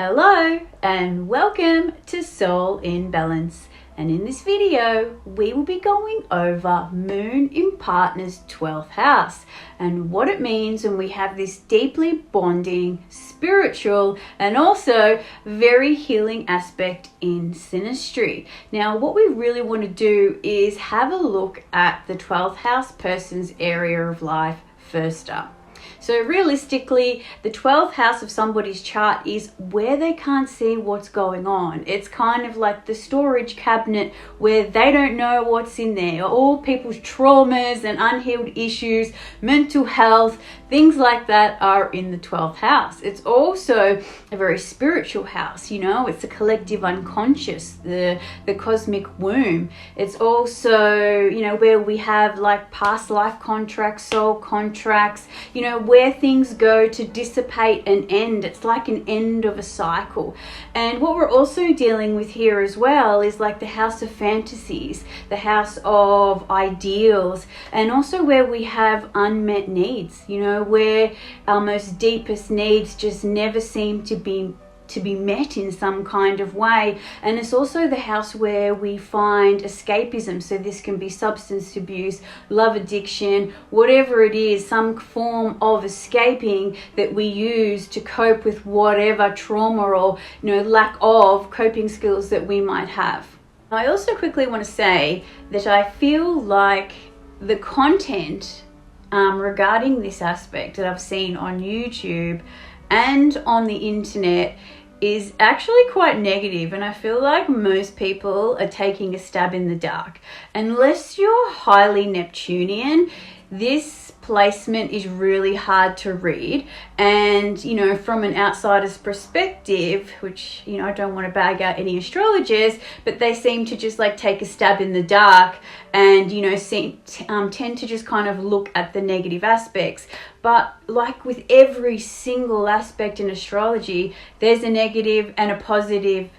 Hello and welcome to Soul in Balance, and in this video we will be going over Moon in Partner's 12th house and what it means when we have this deeply bonding, spiritual and also very healing aspect in SYNASTRY. Now what we really want to do is have a look at the 12th house person's area of life first up. So realistically, the 12th house of somebody's chart is where they can't see what's going on. It's kind of like the storage cabinet where they don't know what's in there. All people's traumas and unhealed issues, mental health, things like that are in the 12th house. It's also a very spiritual house, it's a collective unconscious, the cosmic womb. It's also, where we have like past life contracts, soul contracts, where things go to dissipate and end. It's like an end of a cycle. And what we're also dealing with here as well is like the house of fantasies, the house of ideals, and also where we have unmet needs, where our most deepest needs just never seem to be met in some kind of way. And it's also the house where we find escapism. So this can be substance abuse, love addiction, whatever it is, some form of escaping that we use to cope with whatever trauma or lack of coping skills that we might have. I also quickly want to say that I feel like the content regarding this aspect that I've seen on YouTube and on the internet is actually quite negative, and I feel like most people are taking a stab in the dark. Unless you're highly Neptunian, this placement is really hard to read, and from an outsider's perspective, which I don't want to bag out any astrologers, but they seem to just like take a stab in the dark and tend to just kind of look at the negative aspects. But like with every single aspect in astrology, there's a negative and a positive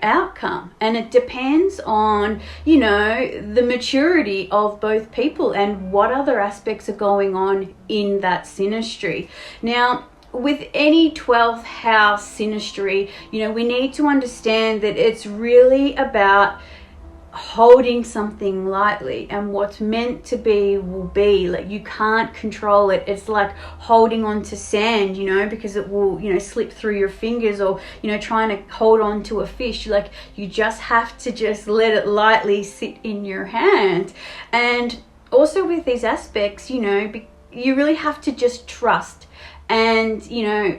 outcome, and it depends on the maturity of both people and what other aspects are going on in that synastry. Now with any 12th house synastry, we need to understand that it's really about holding something lightly, and what's meant to be will be. Like, you can't control it. It's like holding on to sand, because it will slip through your fingers, or trying to hold on to a fish. Like, you just have to just let it lightly sit in your hand. And also with these aspects, you really have to just trust and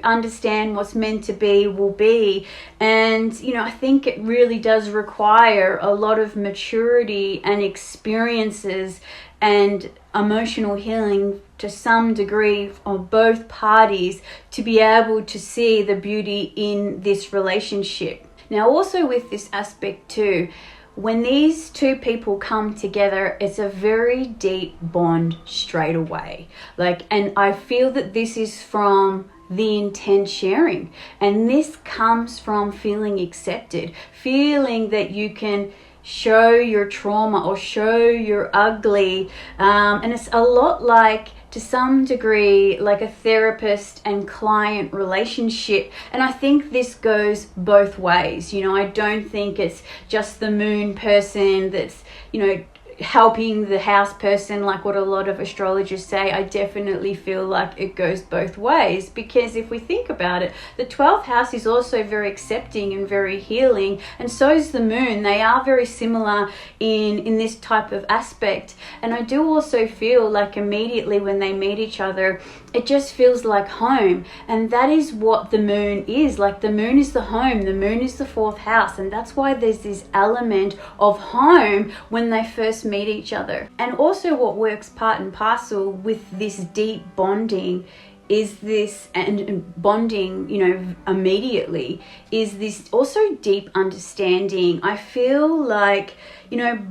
understand what's meant to be will be. And I think it really does require a lot of maturity and experiences and emotional healing to some degree of both parties to be able to see the beauty in this relationship. Now also with this aspect too, when these two people come together, it's a very deep bond straight away. And I feel that this is from the intent sharing, and this comes from feeling accepted, feeling that you can show your trauma or show your ugly, and it's a lot like, to some degree, like a therapist and client relationship. And I think this goes both ways. I don't think it's just the moon person that's helping the house person, like what a lot of astrologers say. I definitely feel like it goes both ways, because if we think about it, the 12th house is also very accepting and very healing, and so is the moon. They are very similar in this type of aspect. And I do also feel like immediately when they meet each other, it just feels like home. And that is what the moon is. Like, the moon is the home, the moon is the 4th house, and that's why there's this element of home when they first meet each other. And also what works part and parcel with this deep bonding is this, and bonding immediately, is this also deep understanding. I feel like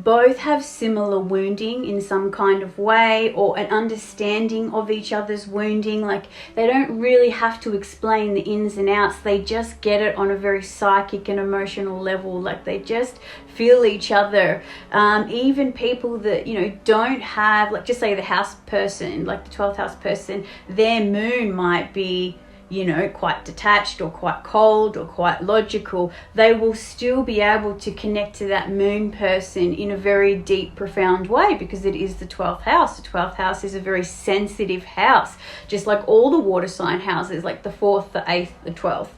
both have similar wounding in some kind of way, or an understanding of each other's wounding. Like, they don't really have to explain the ins and outs. They just get it on a very psychic and emotional level. Like, they just feel each other. Even people that don't have, like, just say the house person, like the 12th house person, their moon might be you know, quite detached or quite cold or quite logical, they will still be able to connect to that moon person in a very deep, profound way, because it is the 12th house. The 12th house is a very sensitive house, just like all the water sign houses, like the 4th, the 8th, the 12th.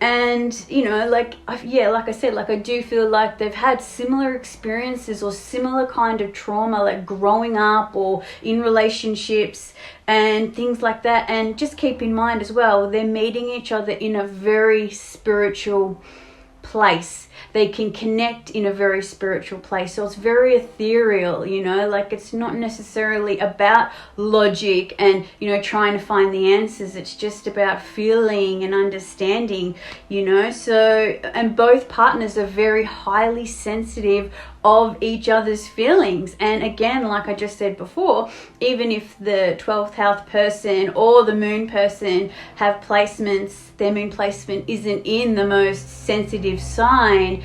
And, you know, like I said, like I do feel like they've had similar experiences or similar kind of trauma, like growing up or in relationships and things like that. And just keep in mind as well, they're meeting each other in a very spiritual place. They can connect in a very spiritual place. So it's very ethereal, you know, like it's not necessarily about logic and, you know, trying to find the answers. It's just about feeling and understanding, you know. So, and both partners are very highly sensitive of each other's feelings. And again, like I just said before, even if the 12th house person or the moon person have placements, their moon placement isn't in the most sensitive sign,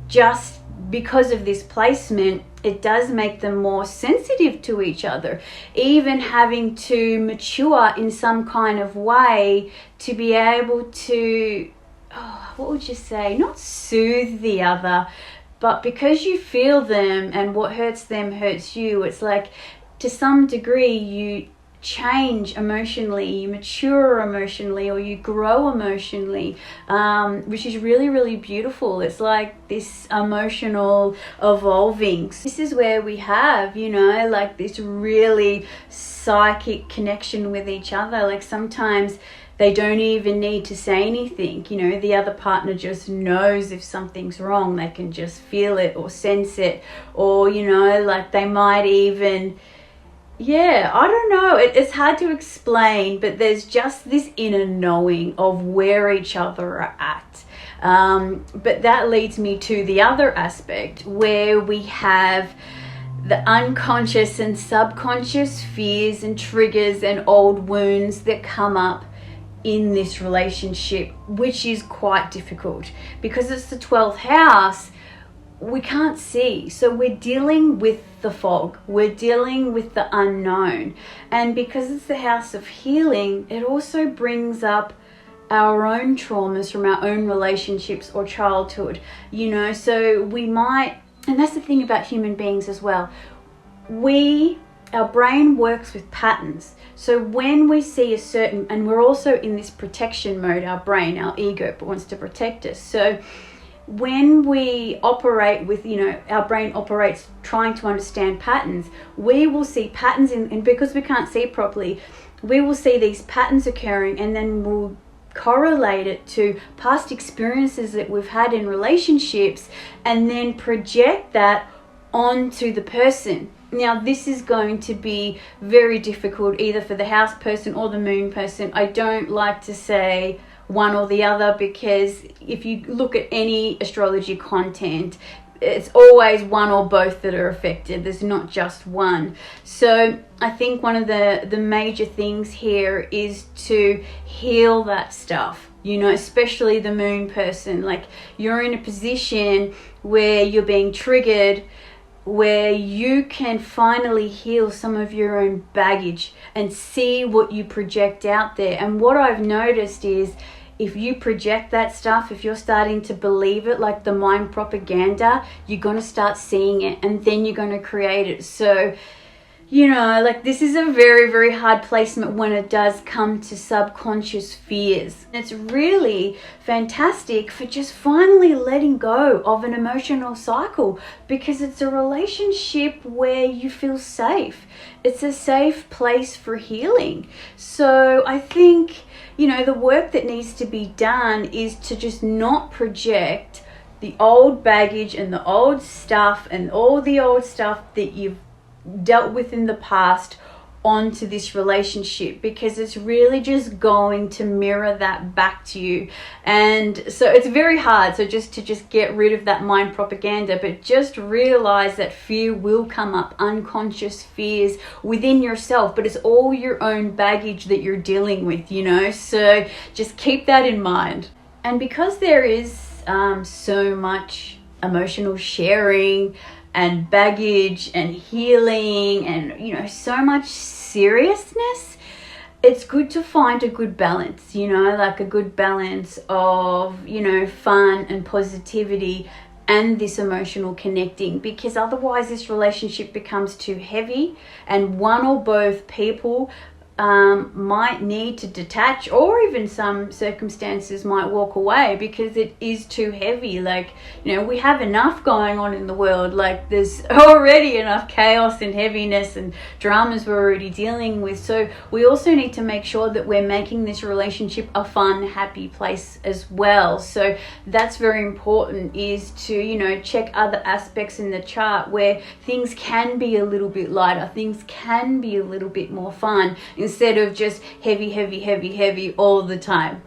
just because of this placement, it does make them more sensitive to each other, even having to mature in some kind of way to be able to, what would you say, not soothe the other, but because you feel them and what hurts them hurts you, it's like to some degree you change emotionally, you mature emotionally, or you grow emotionally, which is really, really beautiful. It's like this emotional evolving. This is where we have, you know, like this really psychic connection with each other. Like sometimes they don't even need to say anything, you know, the other partner just knows if something's wrong. They can just feel it or sense it, or, you know, like they might even, I don't know, it's hard to explain, but there's just this inner knowing of where each other are at. But that leads me to the other aspect where we have the unconscious and subconscious fears and triggers and old wounds that come up in this relationship, which is quite difficult because it's the 12th house. We can't see, so we're dealing with the fog, we're dealing with the unknown, and because it's the house of healing, it also brings up our own traumas from our own relationships or childhood, you know. So we might, and that's the thing about human beings as well, our brain works with patterns. So when we see a certain, and we're also in this protection mode, our brain, our ego, wants to protect us. So when we operate with, you know, our brain operates trying to understand patterns, we will see patterns and because we can't see properly, we will see these patterns occurring, and then we'll correlate it to past experiences that we've had in relationships and then project that onto the person. Now, this is going to be very difficult either for the house person or the moon person. I don't like to say one or the other, because if you look at any astrology content, it's always one or both that are affected. There's not just one. So I think one of the major things here is to heal that stuff, you know, especially the moon person. Like, you're in a position where you're being triggered, where you can finally heal some of your own baggage and see what you project out there. And what I've noticed is, if you project that stuff, if you're starting to believe it, like the mind propaganda, you're going to start seeing it, and then you're going to create it. So, you know, like this is a very, very hard placement when it does come to subconscious fears. It's really fantastic for just finally letting go of an emotional cycle, because it's a relationship where you feel safe. It's a safe place for healing. So I think, you know, the work that needs to be done is to just not project the old baggage and the old stuff and all the old stuff that you've dealt with in the past onto this relationship, because it's really just going to mirror that back to you. And so it's very hard. So just to get rid of that mind propaganda, but just realize that fear will come up, unconscious fears within yourself, but it's all your own baggage that you're dealing with, you know. So just keep that in mind. And because there is so much emotional sharing and baggage and healing and, you know, so much seriousness, it's good to find a good balance, like a good balance of, fun and positivity and this emotional connecting, because otherwise this relationship becomes too heavy and one or both people might need to detach, or even some circumstances might walk away because it is too heavy. Like, we have enough going on in the world. Like, there's already enough chaos and heaviness and dramas we're already dealing with. So we also need to make sure that we're making this relationship a fun, happy place as well. So that's very important, is to, check other aspects in the chart where things can be a little bit lighter, things can be a little bit more fun, instead of just heavy all the time.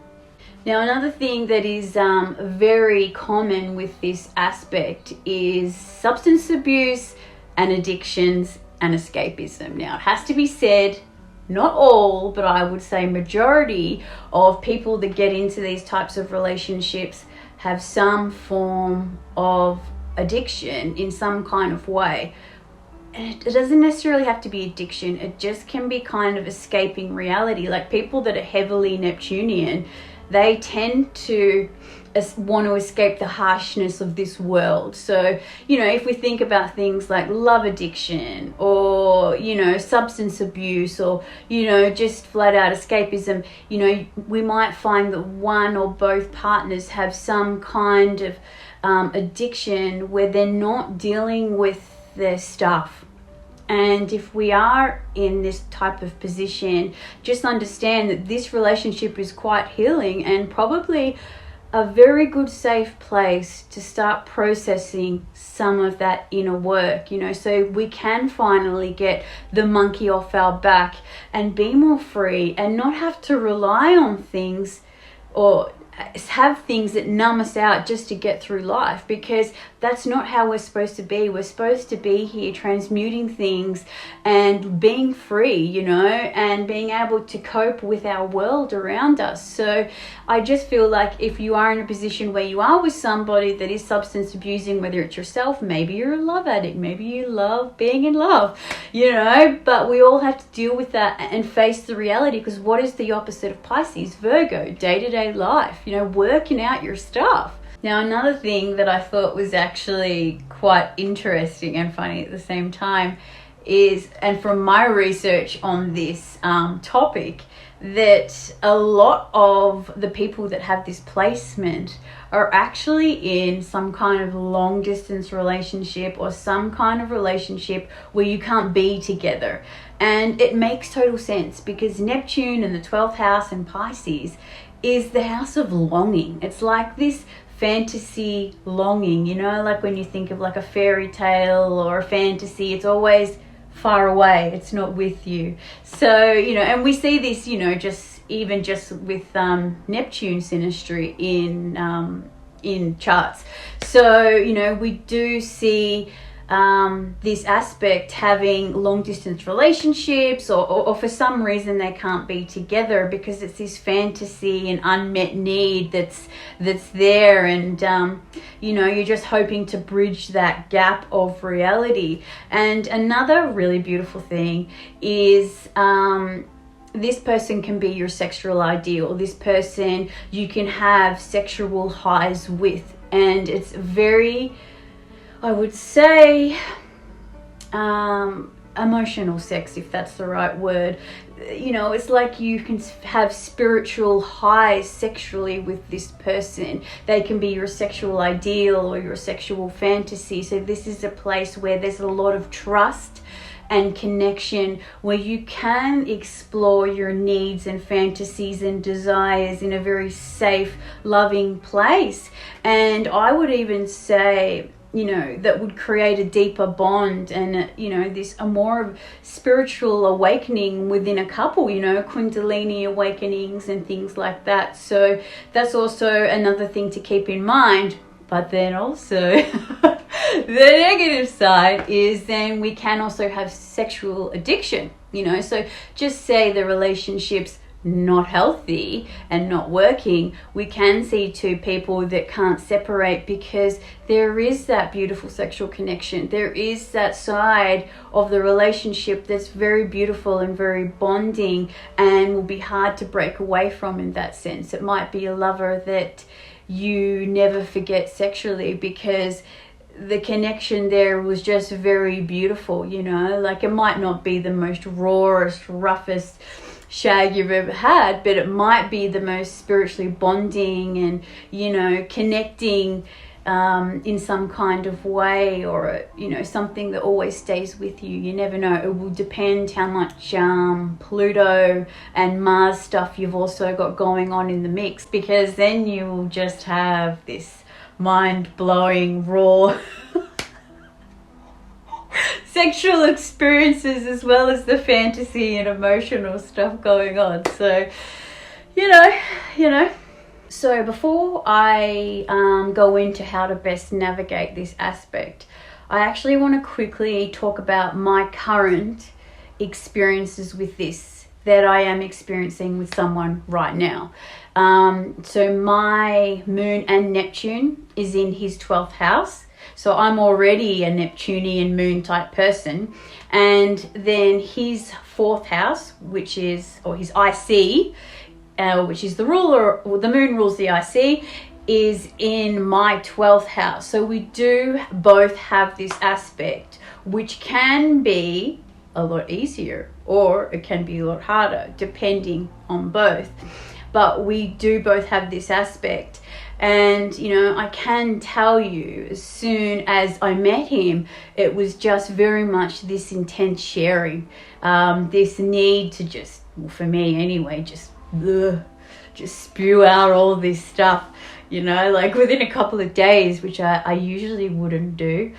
Now, another thing that is very common with this aspect is substance abuse and addictions and escapism. Now, it has to be said, not all, but I would say majority of people that get into these types of relationships have some form of addiction in some kind of way. And it doesn't necessarily have to be addiction. It just can be kind of escaping reality. Like, people that are heavily Neptunian, they tend to want to escape the harshness of this world. So, if we think about things like love addiction or, substance abuse or, just flat out escapism, we might find that one or both partners have some kind of addiction where they're not dealing with their stuff. And if we are in this type of position, just understand that this relationship is quite healing and probably a very good safe place to start processing some of that inner work, so we can finally get the monkey off our back and be more free and not have to rely on things or have things that numb us out just to get through life, because that's not how we're supposed to be. We're supposed to be here transmuting things and being free, and being able to cope with our world around us. So I just feel like if you are in a position where you are with somebody that is substance abusing, whether it's yourself, maybe you're a love addict, maybe you love being in love, but we all have to deal with that and face the reality, because what is the opposite of Pisces? Virgo, day-to-day life, working out your stuff. Now, another thing that I thought was actually quite interesting and funny at the same time is, and from my research on this topic, that a lot of the people that have this placement are actually in some kind of long distance relationship or some kind of relationship where you can't be together. And it makes total sense, because Neptune in the 12th house in Pisces is the house of longing. It's like this fantasy longing, like when you think of like a fairy tale or a fantasy, it's always far away, it's not with you. So, and we see this, just with Neptune synastry in charts. So, we do see this aspect having long distance relationships, or for some reason they can't be together because it's this fantasy and unmet need that's there, and you're just hoping to bridge that gap of reality. And another really beautiful thing is this person can be your sexual ideal. This person you can have sexual highs with, and it's very, I would say, emotional sex, if that's the right word. It's like you can have spiritual highs sexually with this person. They can be your sexual ideal or your sexual fantasy. So this is a place where there's a lot of trust and connection, where you can explore your needs and fantasies and desires in a very safe, loving place. And I would even say, that would create a deeper bond and, a more spiritual awakening within a couple, Kundalini awakenings and things like that. So that's also another thing to keep in mind. But then also the negative side is then we can also have sexual addiction, so just say the relationships not healthy and not working, we can see two people that can't separate, because there is that beautiful sexual connection. There is that side of the relationship that's very beautiful and very bonding and will be hard to break away from in that sense. It might be a lover that you never forget sexually, because the connection there was just very beautiful, you know. Like, it might not be the most rawest, roughest shag you've ever had, but it might be the most spiritually bonding and, you know, connecting in some kind of way, or, you know, something that always stays with you. You never know. It will depend how much Pluto and Mars stuff you've also got going on in the mix, because then you will just have this mind-blowing, raw sexual experiences, as well as the fantasy and emotional stuff going on. So, you know. So before I go into how to best navigate this aspect, I actually want to quickly talk about my current experiences with this that I am experiencing with someone right now. So my moon and Neptune is in his 12th house. So I'm already a Neptunian moon type person. And then his 4th house, which is, or his IC, which is the ruler, or the moon rules the IC, is in my 12th house. So we do both have this aspect, which can be a lot easier or it can be a lot harder, depending on both. But we do both have this aspect. And, you know, I can tell you, as soon as I met him, it was just very much this intense sharing, this need to just, well, for me anyway, just spew out all this stuff, you know, like within a couple of days, which I usually wouldn't do.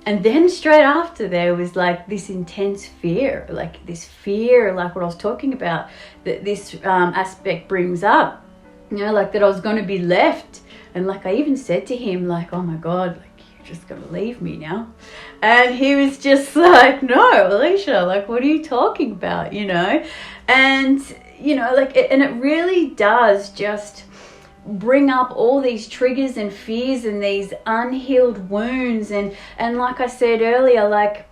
And then straight after, there was like this intense fear, like what I was talking about, that this aspect brings up, you know, like that I was going to be left. And like I even said to him, like, oh my God, like, you're just going to leave me now. And he was just like, no, Alicia, like, what are you talking about, you know? And, you know, like, and it really does just bring up all these triggers and fears and these unhealed wounds. And like I said earlier, like,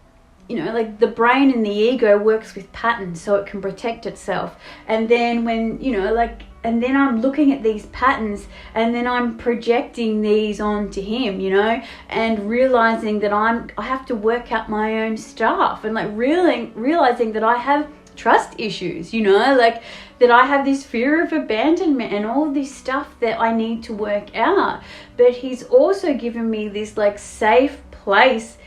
you know, like the brain and the ego works with patterns so it can protect itself. And then when, you know, like, and then I'm looking at these patterns and then I'm projecting these onto him, you know, and realizing that I have to work out my own stuff, and like realizing that I have trust issues, you know, like that I have this fear of abandonment and all this stuff that I need to work out. But he's also given me this like safe place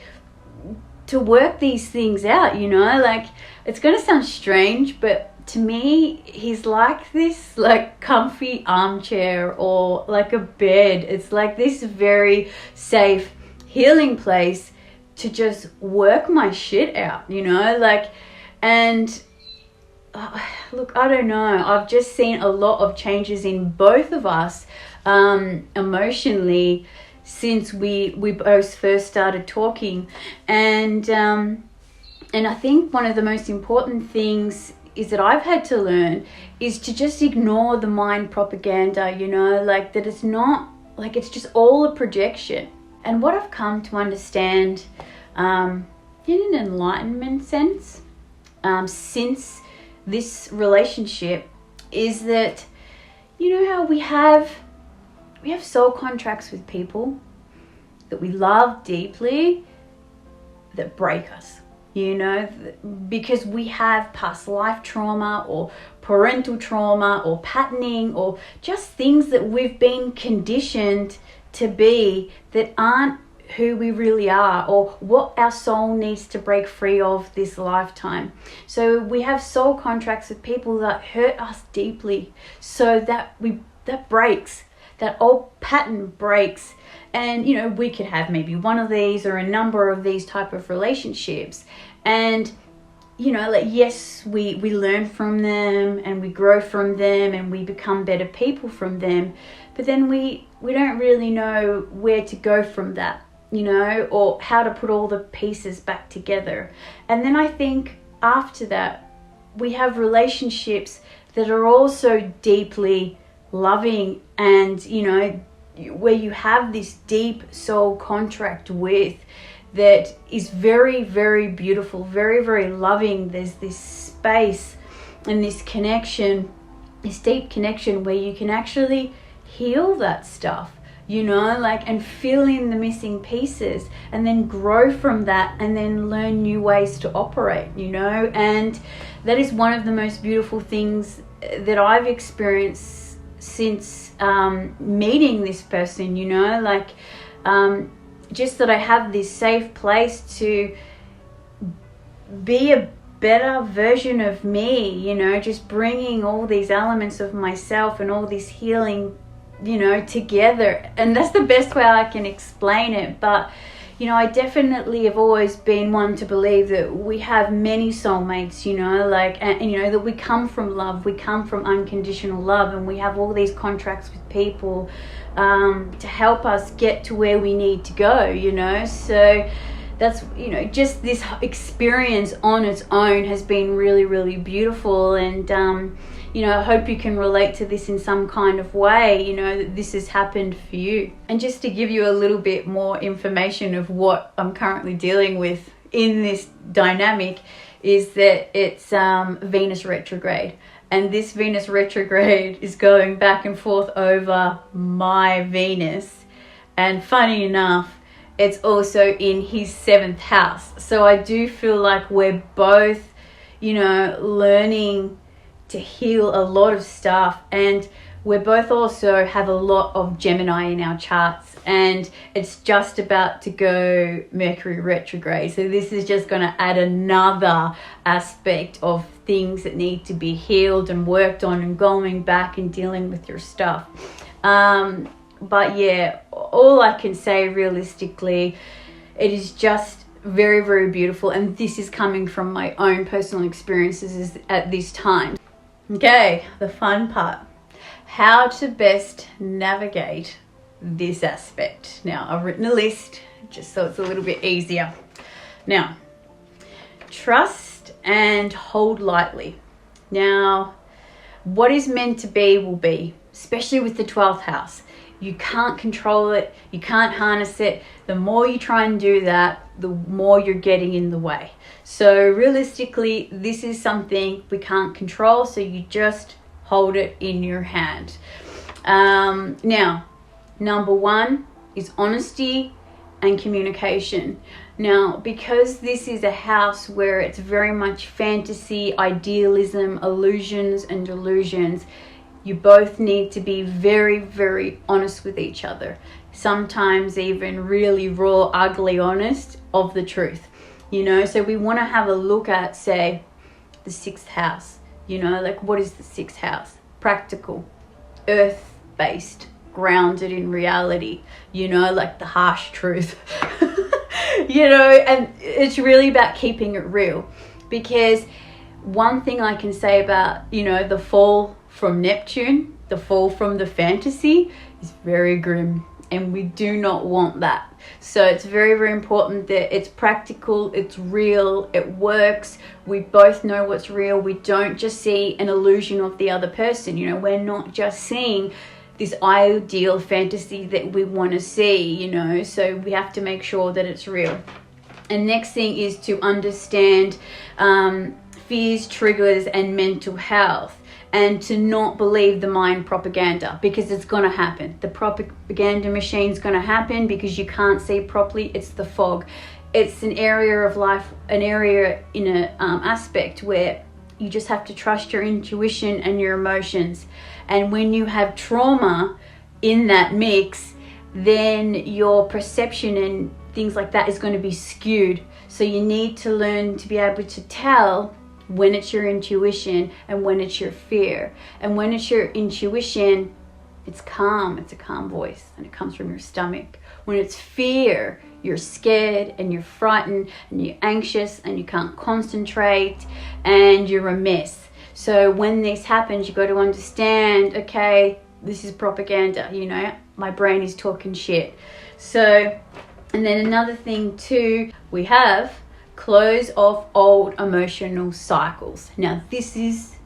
to work these things out, you know. Like, it's going to sound strange, but to me, he's like this like comfy armchair or like a bed. It's like this very safe healing place to just work my shit out, you know, like. And look, I don't know, I've just seen a lot of changes in both of us emotionally since we both first started talking. And I think one of the most important things is that I've had to learn is to just ignore the mind propaganda, you know, like that it's not, like it's just all a projection. And what I've come to understand in an enlightenment sense since this relationship is that, you know how we have soul contracts with people that we love deeply that break us, you know, because we have past life trauma or parental trauma or patterning or just things that we've been conditioned to be that aren't who we really are or what our soul needs to break free of this lifetime. So we have soul contracts with people that hurt us deeply, so that breaks, that old pattern breaks. And, you know, we could have maybe one of these or a number of these type of relationships. And, you know, like, yes, we learn from them and we grow from them and we become better people from them. But then we don't really know where to go from that, you know, or how to put all the pieces back together. And then I think after that, we have relationships that are also deeply loving, and where you have this deep soul contract with, that is very, very beautiful, very, very loving. There's this space and this connection, this deep connection, where you can actually heal that stuff, and fill in the missing pieces, and then grow from that, and then learn new ways to operate, and that is one of the most beautiful things that I've experienced since meeting this person, just that I have this safe place to be a better version of me, just bringing all these elements of myself and all this healing, together. And that's the best way I can explain it. But I definitely have always been one to believe that we have many soulmates, and that we come from love, we come from unconditional love, and we have all these contracts with people to help us get to where we need to go, so that's, just this experience on its own has been really, really beautiful. And I hope you can relate to this in some kind of way, that this has happened for you. And just to give you a little bit more information of what I'm currently dealing with in this dynamic, is that it's Venus retrograde. And this Venus retrograde is going back and forth over my Venus. And funny enough, it's also in his 7th house. So I do feel like we're both, learning to heal a lot of stuff, and we both also have a lot of Gemini in our charts, and it's just about to go Mercury retrograde. So this is just going to add another aspect of things that need to be healed and worked on, and going back and dealing with your stuff. But yeah, all I can say realistically, it is just very, very beautiful. And this is coming from my own personal experiences at this time. Okay, the fun part. How to best navigate this aspect. Now, I've written a list just so it's a little bit easier. Now, trust and hold lightly. Now, what is meant to be will be, especially with the 12th house. You can't control it. You can't harness it. The more you try and do that, the more you're getting in the way. So realistically, this is something we can't control. So you just hold it in your hand. Now, number 1 is honesty and communication. Now, because this is a house where it's very much fantasy, idealism, illusions and delusions, you both need to be very, very honest with each other. Sometimes even really raw, ugly honest of the truth. So we want to have a look at, say, the 6th house. What is the 6th house? Practical, earth-based, grounded in reality. The harsh truth. And it's really about keeping it real. Because one thing I can say about, the fall from Neptune, the fall from the fantasy, is very grim, and we do not want that. So it's very, very important that it's practical, it's real, it works. We both know what's real. We don't just see an illusion of the other person. We're not just seeing this ideal fantasy that we want to see, so we have to make sure that it's real. And next thing is to understand fears, triggers, and mental health. And to not believe the mind propaganda, because it's going to happen. The propaganda machine's going to happen because you can't see properly. It's the fog. It's an area of life, an area in an aspect where you just have to trust your intuition and your emotions. And when you have trauma in that mix, then your perception and things like that is going to be skewed. So you need to learn to be able to tell when it's your intuition and when it's your fear. And when it's your intuition, it's calm. It's a calm voice, and it comes from your stomach. When it's fear, you're scared and you're frightened and you're anxious and you can't concentrate and you're a mess. So when this happens, you got to understand, okay, this is propaganda, my brain is talking shit. So, and then another thing too, we have close off old emotional cycles. Now this is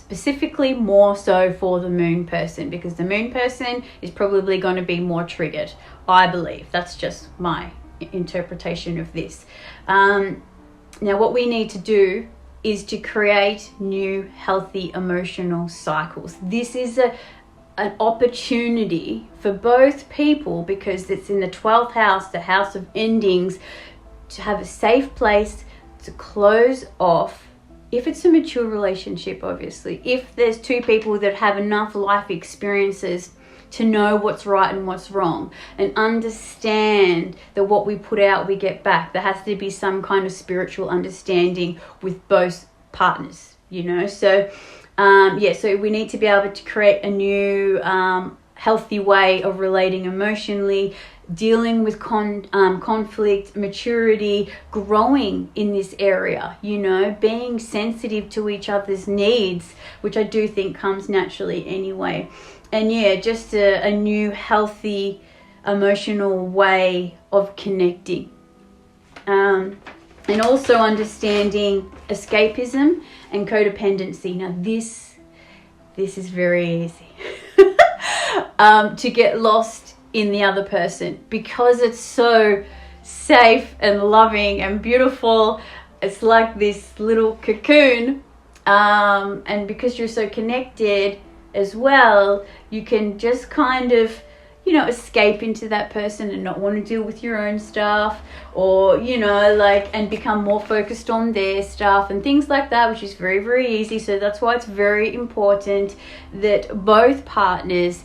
specifically more so for the moon person, because the moon person is probably going to be more triggered, I believe. That's just my interpretation of this. Now what we need to do is to create new healthy emotional cycles. This is an opportunity for both people, because it's in the 12th house, the house of endings, to have a safe place to close off. If it's a mature relationship, obviously, if there's two people that have enough life experiences to know what's right and what's wrong, and understand that what we put out we get back. There has to be some kind of spiritual understanding with both partners, you know. So so we need to be able to create a new healthy way of relating emotionally, dealing with conflict, maturity, growing in this area, you know, being sensitive to each other's needs, which I do think comes naturally anyway. And yeah, just a new healthy emotional way of connecting. And also understanding escapism and codependency. Now this is very easy. To get lost in the other person, because it's so safe and loving and beautiful. It's like this little cocoon, and because you're so connected as well, you can just kind of, you know, escape into that person and not want to deal with your own stuff, or, you know, like, and become more focused on their stuff and things like that, which is very, very easy. So that's why it's very important that both partners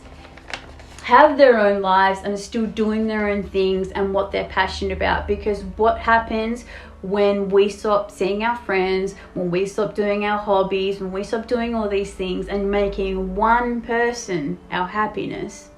have their own lives and are still doing their own things and what they're passionate about. Because what happens when we stop seeing our friends, when we stop doing our hobbies, when we stop doing all these things and making one person our happiness,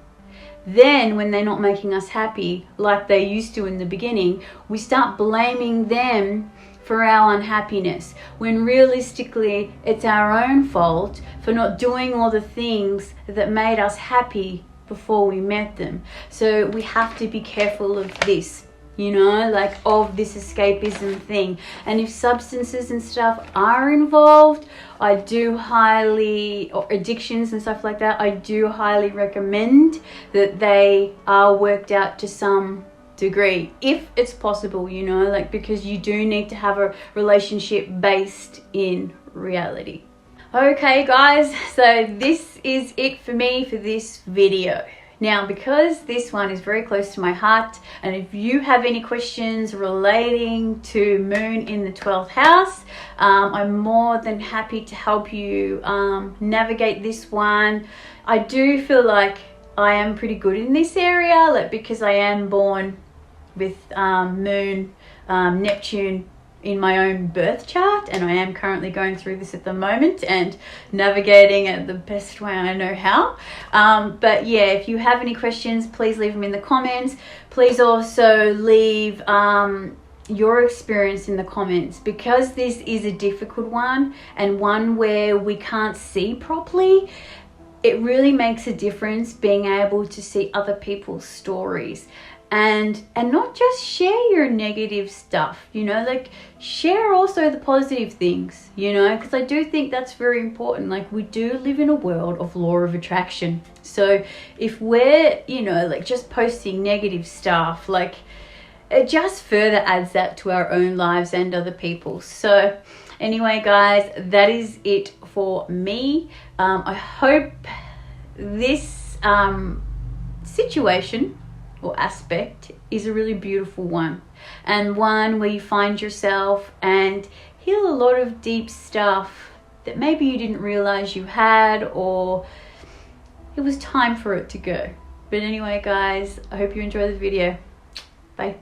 then when they're not making us happy like they used to in the beginning, we start blaming them for our unhappiness, when realistically it's our own fault for not doing all the things that made us happy before we met them. So we have to be careful of this, you know, like of this escapism thing. And if substances and stuff are involved, I do highly, or addictions and stuff like that, I do highly recommend that they are worked out to some degree, if it's possible, you know, like, because you do need to have a relationship based in reality. Okay guys, so this is it for me for this video. Now, because this one is very close to my heart, and if you have any questions relating to Moon in the 12th house, I'm more than happy to help you navigate this one. I do feel like I am pretty good in this area, like, because I am born with Moon, Neptune in my own birth chart, and I am currently going through this at the moment and navigating it the best way I know how. But yeah, if you have any questions, please leave them in the comments. Please also leave your experience in the comments, because this is a difficult one and one where we can't see properly. It really makes a difference being able to see other people's stories. And not just share your negative stuff, you know, like, share also the positive things, you know, because I do think that's very important. Like, we do live in a world of law of attraction. So if we're, you know, like, just posting negative stuff, like, it just further adds that to our own lives and other people's. So anyway guys, that is it for me. I hope this situation or aspect is a really beautiful one, and one where you find yourself and heal a lot of deep stuff that maybe you didn't realize you had, or it was time for it to go. But anyway guys, I hope you enjoy the video. Bye.